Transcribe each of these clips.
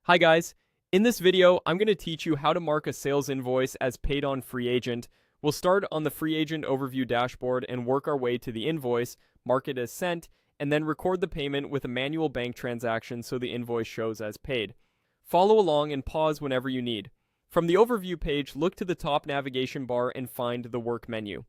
Hi guys, in this video I'm going to teach you how to mark a sales invoice as paid on Freeagent. We'll start on the Freeagent overview dashboard and work our way to the invoice, mark it as sent, and then record the payment with a manual bank transaction so the invoice shows as paid. Follow along and pause whenever you need. From the overview page, look to the top navigation bar and find the work menu.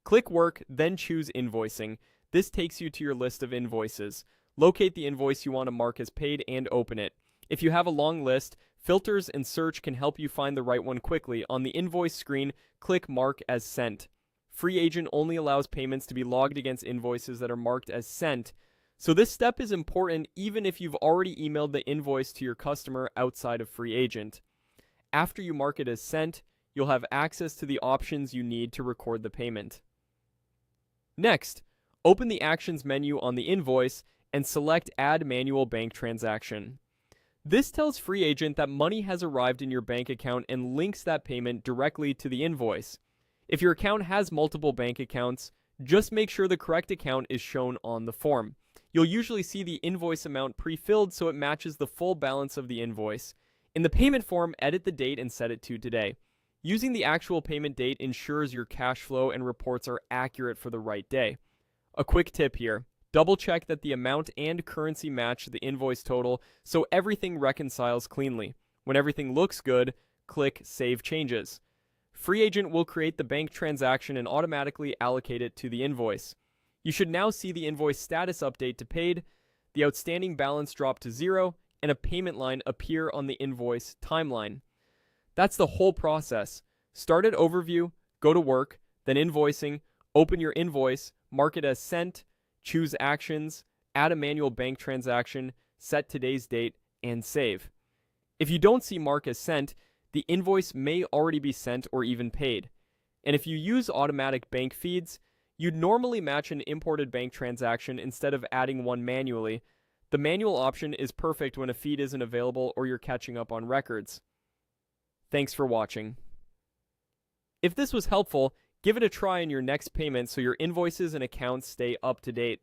Click work, then choose invoicing. This takes you to your list of invoices. Locate the invoice you want to mark as paid and open it. If you have a long list, filters and search can help you find the right one quickly. On the invoice screen, click Mark as Sent. Freeagent only allows payments to be logged against invoices that are marked as sent, so this step is important even if you've already emailed the invoice to your customer outside of Freeagent. After you mark it as sent, you'll have access to the options you need to record the payment. Next, open the Actions menu on the invoice and select Add Manual Bank Transaction. This tells Freeagent that money has arrived in your bank account and links that payment directly to the invoice. If your account has multiple bank accounts, just make sure the correct account is shown on the form. You'll usually see the invoice amount pre-filled so it matches the full balance of the invoice. In the payment form, edit the date and set it to today. Using the actual payment date ensures your cash flow and reports are accurate for the right day. A quick tip here. Double check that the amount and currency match the invoice total so everything reconciles cleanly. When everything looks good, click Save Changes. Freeagent will create the bank transaction and automatically allocate it to the invoice. You should now see the invoice status update to paid, the outstanding balance drop to 0, and a payment line appear on the invoice timeline. That's the whole process. Start at Overview, go to Work, then Invoicing, open your invoice, mark it as sent, choose Actions, add a manual bank transaction, set today's date, and save. If you don't see mark as sent, the invoice may already be sent or even paid. And if you use automatic bank feeds, you'd normally match an imported bank transaction instead of adding one manually. The manual option is perfect when a feed isn't available or you're catching up on records. Thanks for watching. If this was helpful, give it a try in your next payment so your invoices and accounts stay up to date.